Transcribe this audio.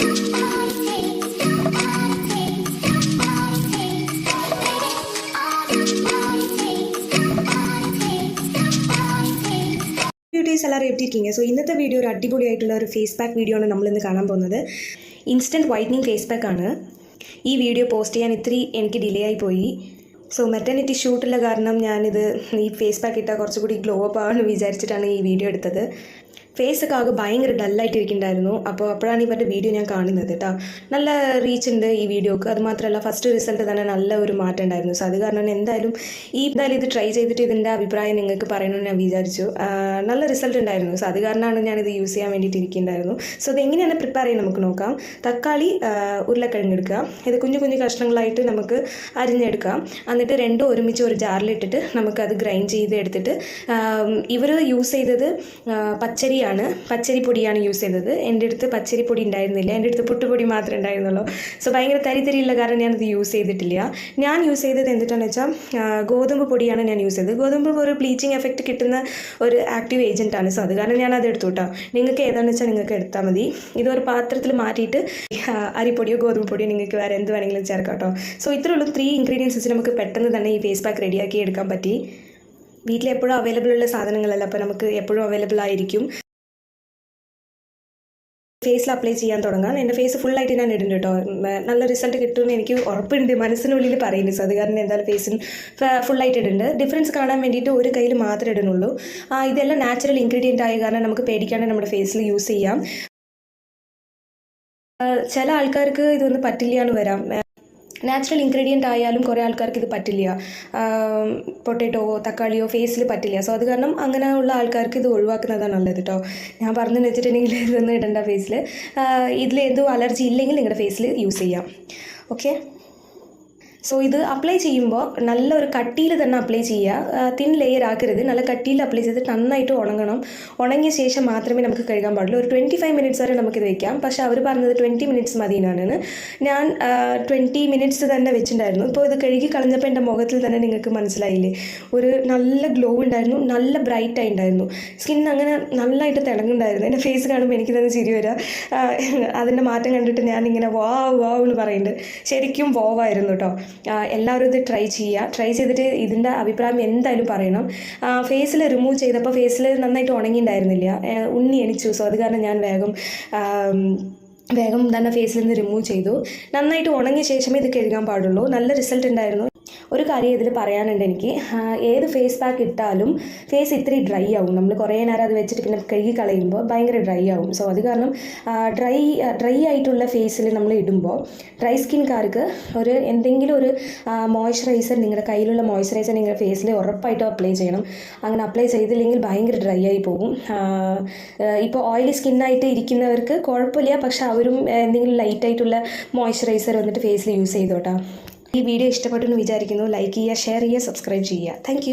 Beauties എല്ലാവരും എത്തി ഇരിക്കീங்க. So ഇന്നത്തെ വീഡിയോ ഒരു അടിപൊളിയായിട്ടുള്ള ഒരു ഫേസ് പാക്ക് വീഡിയോ ആണ് നമ്മളിന്ന് കാണാൻ പോകുന്നത്. ഇൻസ്റ്റൻറ്റ് വൈറ്റനിങ് ഫേസ് പാക്ക് ആണ്. ഈ വീഡിയോ പോസ്റ്റ് ചെയ്യാൻ ഇത്തിരി എനിക്ക് ഡിലേ ആയി പോയി. സോ മെറ്റർണിറ്റി ഷൂട്ടുള്ള കാരണം ഞാനിത് ഈ ഫേസ് പാക്ക് ഇട്ടാൽ കുറച്ചുകൂടി ഗ്ലോ അപ്പ് ആണെന്ന് വിചാരിച്ചിട്ടാണ് ഈ വീഡിയോ എടുത്തത്. ഫേസൊക്കെ ആകെ ഭയങ്കര ഡല്ലായിട്ടിരിക്കുന്നുണ്ടായിരുന്നു. അപ്പോഴാണ് ഇവരുടെ വീഡിയോ ഞാൻ കാണുന്നത് കേട്ടോ. നല്ല റീച്ച് ഉണ്ട് ഈ വീഡിയോക്ക്. അതുമാത്രമല്ല ഫസ്റ്റ് റിസൾട്ട് തന്നെ നല്ല ഒരു മാറ്റം ഉണ്ടായിരുന്നു. സോ അത് കാരണം എന്തായാലും ഇത് ട്രൈ ചെയ്തിട്ട് ഇതിൻ്റെ അഭിപ്രായം നിങ്ങൾക്ക് പറയണമെന്ന് ഞാൻ വിചാരിച്ചു. നല്ല റിസൾട്ട് ഉണ്ടായിരുന്നു. സോ അത് കാരണമാണ് ഞാനിത് യൂസ് ചെയ്യാൻ വേണ്ടിയിട്ട് ഇരിക്കുന്നുണ്ടായിരുന്നു. സോ ഇത് എങ്ങനെയാണ് പ്രിപ്പയർ ചെയ്യാൻ നമുക്ക് നോക്കാം. തക്കാളി, ഉരുളക്കിഴങ്ങ് എടുക്കുക. ഇത് കുഞ്ഞു കുഞ്ഞു കഷ്ണങ്ങളായിട്ട് നമുക്ക് അരിഞ്ഞെടുക്കാം. എന്നിട്ട് രണ്ടും ഒരുമിച്ച് ഒരു ജാറിലിട്ടിട്ട് നമുക്കത് ഗ്രൈൻഡ് ചെയ്ത് എടുത്തിട്ട് ഇവർ യൂസ് ചെയ്തത് പച്ചരിപ്പൊടിയാണ് യൂസ് ചെയ്തത്. എൻ്റെ അടുത്ത് പച്ചരിപ്പൊടി ഉണ്ടായിരുന്നില്ല. എൻ്റെ അടുത്ത് പുട്ടുപൊടി മാത്രമേ ഉണ്ടായിരുന്നുള്ളൂ. സോ ഭയങ്കര തരിതരിയുള്ള കാരണം ഞാനത് യൂസ് ചെയ്തിട്ടില്ല. ഞാൻ യൂസ് ചെയ്തത് എന്തിട്ടാണെന്ന് വെച്ചാൽ ഗോതമ്പ് പൊടിയാണ് ഞാൻ യൂസ് ചെയ്തത്. ഗോതമ്പ് ഒരു ബ്ലീച്ചിങ് എഫക്റ്റ് കിട്ടുന്ന ഒരു ആക്റ്റീവ് ഏജൻറ്റാണ്. സോ അത് കാരണം ഞാനത് എടുത്തു കേട്ടോ. നിങ്ങൾക്ക് ഏതാണെന്ന് വെച്ചാൽ നിങ്ങൾക്ക് എടുത്താൽ മതി. ഇതൊരു പാത്രത്തിൽ മാറ്റിയിട്ട് അരിപ്പൊടിയോ ഗോതമ്പ് പൊടിയോ നിങ്ങൾക്ക് വേറെ എന്ത് വേണമെങ്കിലും ചേർക്കാം കേട്ടോ. സോ ഇത്രയുള്ള 3 ഇൻഗ്രീഡിയൻസ് വെച്ച് നമുക്ക് പെട്ടെന്ന് തന്നെ ഈ ഫേസ് പാക്ക് റെഡിയാക്കി എടുക്കാൻ പറ്റി. വീട്ടിൽ എപ്പോഴും അവൈലബിൾ ഉള്ള സാധനങ്ങളല്ല, അപ്പോൾ നമുക്ക് എപ്പോഴും അവൈലബിൾ ആയിരിക്കും. ഫേസിൽ അപ്ലൈ ചെയ്യാൻ തുടങ്ങാം. എൻ്റെ ഫേസ് ഫുള്ളായിട്ട് ഞാൻ ഇടുന്നുണ്ട് കേട്ടോ. നല്ല റിസൾട്ട് കിട്ടുമെന്ന് എനിക്ക് ഉറപ്പുണ്ട്, മനസ്സിനുള്ളിൽ പറയുന്നു. സോ അത് കാരണം എന്തായാലും ഫേസിന് ഫുള്ളായിട്ട് ഇടുന്നുണ്ട്. ഡിഫറൻസ് കാണാൻ വേണ്ടിയിട്ട് ഒരു കയ്യിൽ മാത്രമേ ഇടുന്നുള്ളൂ. ഇതെല്ലാം നാച്ചുറൽ ഇൻഗ്രീഡിയൻ്റ് ആയ കാരണം നമുക്ക് പേടിക്കാണ്ട് നമ്മുടെ ഫേസിൽ യൂസ് ചെയ്യാം. ചില ആൾക്കാർക്ക് ഇതൊന്നും പറ്റില്ല എന്ന് വരാം. നാച്ചുറൽ ഇൻഗ്രീഡിയൻ്റ് ആയാലും കുറേ ആൾക്കാർക്ക് ഇത് പറ്റില്ല. പൊട്ടറ്റോ, തക്കാളിയോ ഫേസിൽ പറ്റില്ല. സോ അത് കാരണം അങ്ങനെയുള്ള ആൾക്കാർക്ക് ഇത് ഒഴിവാക്കുന്നതാണ് നല്ലത് കേട്ടോ. ഞാൻ പറഞ്ഞു വെച്ചിട്ടുണ്ടെങ്കിൽ ഇതൊന്നും ഇടണ്ട ഫേസിൽ. ഇതിലെന്തോ അലർജി ഇല്ലെങ്കിൽ നിങ്ങളുടെ ഫേസിൽ യൂസ് ചെയ്യാം. ഓക്കെ. സോ ഇത് അപ്ലൈ ചെയ്യുമ്പോൾ നല്ലൊരു കട്ടിയിൽ തന്നെ അപ്ലൈ ചെയ്യുക. തിൻ ലെയർ ആക്കരുത്. നല്ല കട്ടിയിൽ അപ്ലൈ ചെയ്തിട്ട് നന്നായിട്ട് ഉണങ്ങണം. ഉണങ്ങിയ ശേഷം മാത്രമേ നമുക്ക് കഴുകാൻ പാടുള്ളൂ. ഒരു 25 മിനിറ്റ്സ് വരെ നമുക്കിത് വയ്ക്കാം. പക്ഷേ അവർ പറഞ്ഞത് 20 മിനിറ്റ്സ് മതി എന്നാണ്. ഞാൻ 20 മിനിറ്റ്സ് തന്നെ വെച്ചിട്ടുണ്ടായിരുന്നു. ഇപ്പോൾ ഇത് കഴുകി കളഞ്ഞപ്പോൾ എൻ്റെ മുഖത്തിൽ തന്നെ നിങ്ങൾക്ക് മനസ്സിലായില്ലേ, ഒരു നല്ല ഗ്ലോ ഉണ്ടായിരുന്നു, നല്ല ബ്രൈറ്റ് ആയിട്ടുണ്ടായിരുന്നു. സ്കിൻ അങ്ങനെ നല്ലതായിട്ട് തിളങ്ങുണ്ടായിരുന്നു. എൻ്റെ ഫേസ് കാണുമ്പോൾ എനിക്ക് തന്നെ ചിരി വരിക. അതിൻ്റെ മാറ്റം കണ്ടിട്ട് ഞാനിങ്ങനെ വാവ് എന്ന് പറയുന്നുണ്ട്. ശരിക്കും വാവായിരുന്നു കേട്ടോ. എല്ലാവരും ഇത് ട്രൈ ചെയ്യുക. ട്രൈ ചെയ്തിട്ട് ഇതിൻ്റെ അഭിപ്രായം എന്തായാലും പറയണം. ഫേസിൽ റിമൂവ് ചെയ്തപ്പോൾ ഫേസിൽ നന്നായിട്ട് ഉണങ്ങിയിട്ടുണ്ടായിരുന്നില്ല, ഉണ്ണി എണിച്ചു. സോ അത് കാരണം ഞാൻ വേഗം തന്നെ ഫേസിൽ നിന്ന് റിമൂവ് ചെയ്തു. നന്നായിട്ട് ഉണങ്ങിയ ശേഷമേ ഇത് കഴുകാൻ പാടുള്ളൂ. നല്ല റിസൾട്ട് ഉണ്ടായിരുന്നു. ഒരു കാര്യം ഇതിൽ പറയാനുണ്ട് എനിക്ക്. ഏത് ഫേസ് പാക്ക് ഇട്ടാലും ഫേസ് ഇത്തിരി ഡ്രൈ ആവും. നമ്മൾ കുറേ നേരം അത് വെച്ചിട്ട് പിന്നെ കഴുകി കളയുമ്പോൾ ഭയങ്കര ഡ്രൈ ആവും. സോ അത് കാരണം ഡ്രൈ ആയിട്ടുള്ള ഫേസിൽ നമ്മൾ ഇടുമ്പോൾ ഡ്രൈ സ്കിൻകാർക്ക് എന്തെങ്കിലും ഒരു മോയ്സ്ചറൈസർ, നിങ്ങളുടെ കയ്യിലുള്ള മോയ്സ്ചറൈസർ നിങ്ങളുടെ ഫേസിൽ ഉറപ്പായിട്ടും അപ്ലൈ ചെയ്യണം. അങ്ങനെ അപ്ലൈ ചെയ്തില്ലെങ്കിൽ ഭയങ്കര ഡ്രൈ ആയി പോകും. ഇപ്പോൾ ഓയിലി സ്കിന്നായിട്ട് ഇരിക്കുന്നവർക്ക് കുഴപ്പമില്ല, പക്ഷെ അവരും എന്തെങ്കിലും ലൈറ്റായിട്ടുള്ള മോയ്സ്ചറൈസർ വന്നിട്ട് ഫേസിൽ യൂസ് ചെയ്തോട്ടാ. ഈ വീഡിയോ ഇഷ്ടപ്പെട്ടു എന്ന് വിചാരിക്കുന്നു. ലൈക്ക് ചെയ്യുക, ഷെയർ ചെയ്യുക, സബ്സ്ക്രൈബ് ചെയ്യുക. താങ്ക്